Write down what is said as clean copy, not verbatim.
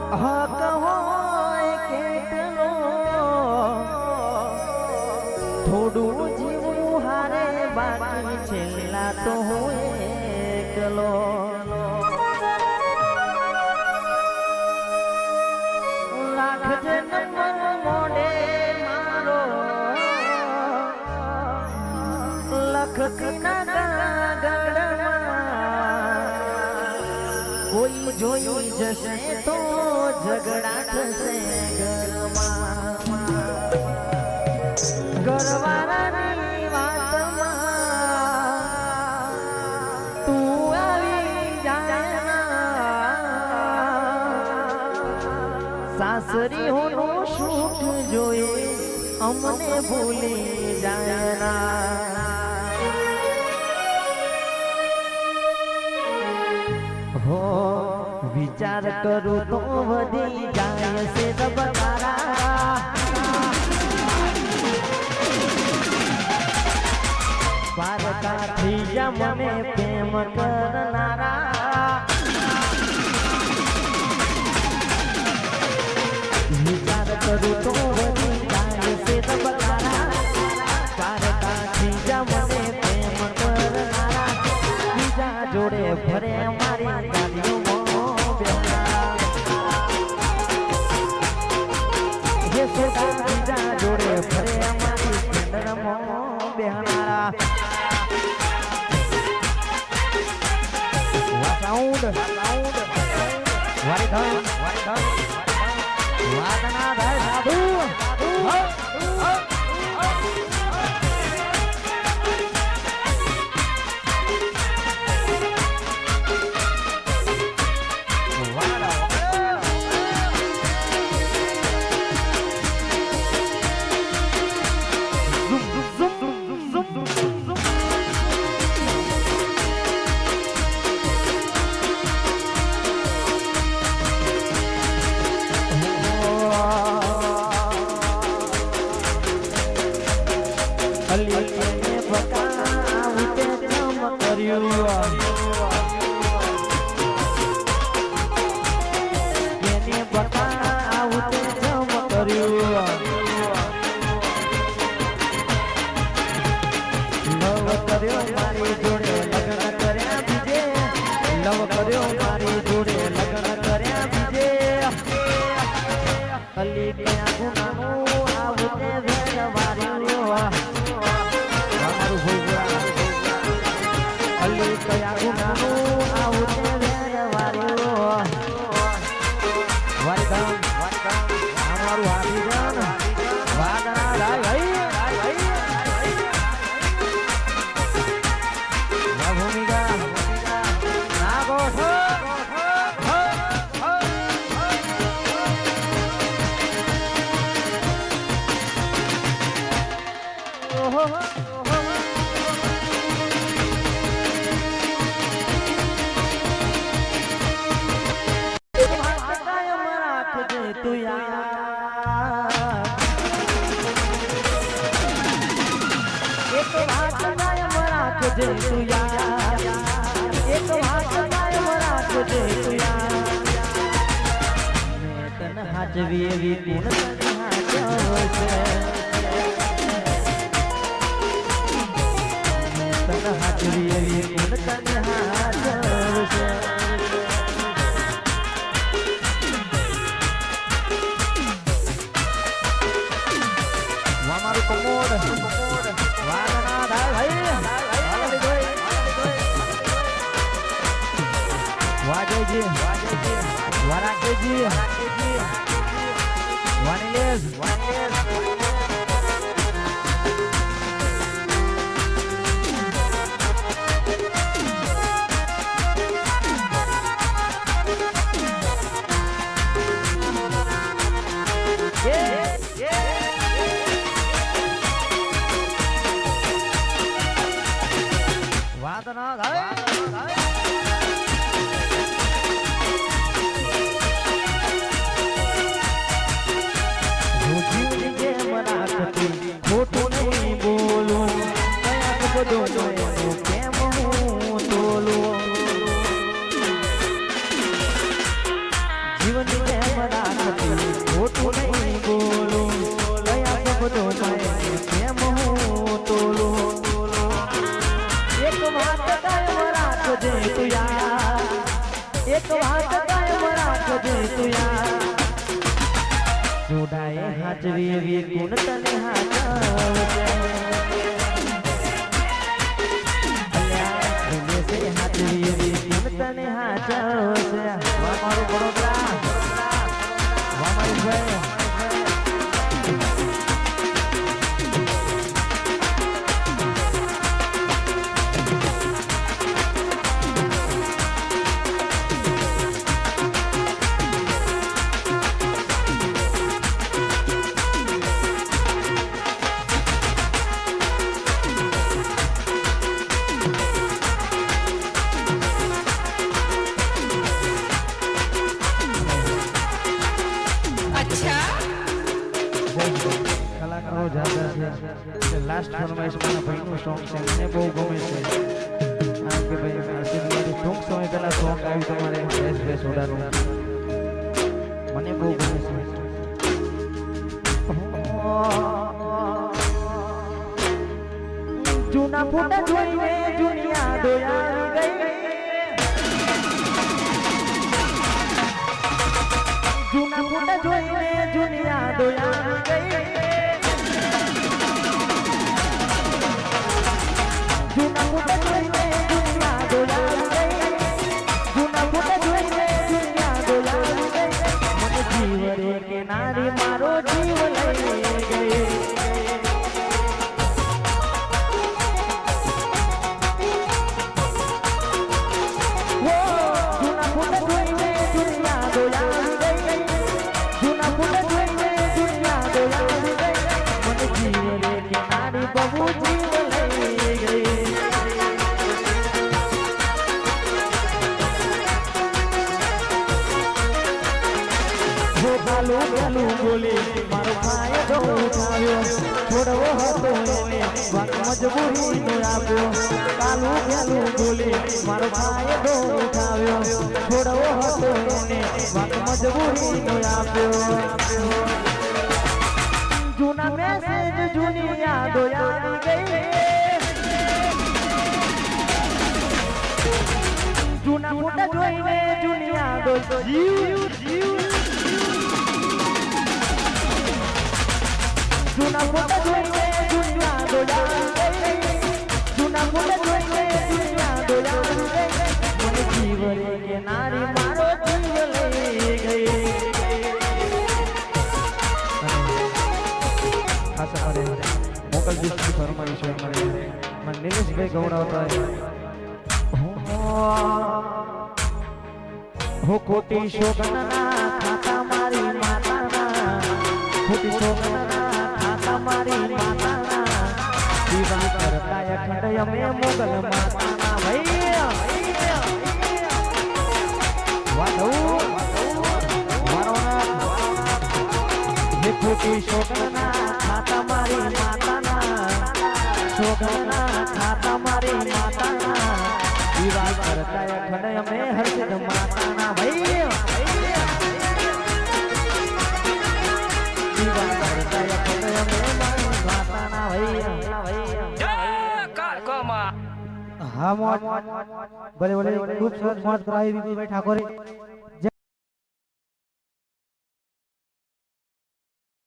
હક હોય કેટલો થોડું જીવું હારે બાકી છેલ્લા તો હું એકલો લાખ જન્મ મોડે મારો લખ ના કોઈ જોઈ જશે તો ઝઘડા થશે ઘરમાં ઘરવાળાની વાતમાં તું આવી જાય સાસરી હોનું સુખ જોઈ અમને ભૂલી જાય હો વિચાર કરું તો વધી જાય છે દબકારા દ્વારકાથી મને પ્રેમ કરનારા વિચાર કરું તો વધી જાય છે દબકારા દ્વારકાથી મને પ્રેમ કરનારા બીજા જોડે ફરે મારી જોડે ફરે અમારી ચંદ્રમો બેહનારા સાઉન્ડ વારીધન વાદના ભાઈ સાધુ તુયા જોડાએ હાજરી એવી ગુણ તને હાજવશે હાજરી એવી ગુણ તને હાજવશે વાહ મારું વડોદરા વાહ મારું ભાઈ કલાકારો જાતા છે લાસ્ટ ફરમાઈશ મારા ભાઈનું સોંગ છે મને બહુ ગમે છે આ કે ભાઈ આશીર્વાદ ટૂંક સમય પહેલા સોંગ આવ્યું તમારે એસ સોડાનું મને બહુ ગમે છે જૂના ફોટા જોઈને દુનિયા દોયાવી ગઈ જૂના ફોટા જોઈને દુનિયા દોયાવી ગઈ જૂના ફોટા જોઈને દુનિયા દોયાવી ગઈ જૂના ફોટા જોઈને દુનિયા દોયાવી ગઈ મને જીવ રે કે નારી મારો જીવ લઈ ગઈ બોલી મારો ફાયદો ઉઠાવ્યો છોડવો હતો એને વાત મજબૂરી નો આપ્યો કાલું પેલું બોલી મારો ફાયદો ઉઠાવ્યો છોડવો હતો એને વાત મજબૂરી નો આપ્યો જૂના મેસેજ જૂની યાદો આવી ગઈ જૂના ફોટા જોઈને જૂની યાદો જીવ જૂના ફોટા જોઈને દુનિયા દોયાવી ગઈ જૂના ફોટા જોઈને દુનિયા દોયાવી ગઈ મને જીવ રે કે નારી મારો જીવ લઈ ગઈ આ સવારે મોકલ દીધી ફરમાઈશ અમારે મને નિલેશભાઈ ગૌડાવતા હો ખોટી શોકના ખાતા મારી માતાના ખોટી શોકના મારી માતાના દીવા કરતા અખંડ અમે મોગલ માતાના ભૈયા વાડો હે ખોટી શોકના ખાતા મારી માતાના શોકના ખાતા મારી માતાના દીવા કરતા અખંડ અમે હર્ષિત માતાના ભૈયા દીવા કરતા અખંડ અમે હા મોજ ભલે ભલે ખૂબ સરસ મોજ કરાવી દીધી ભાઈ ઠાકોરે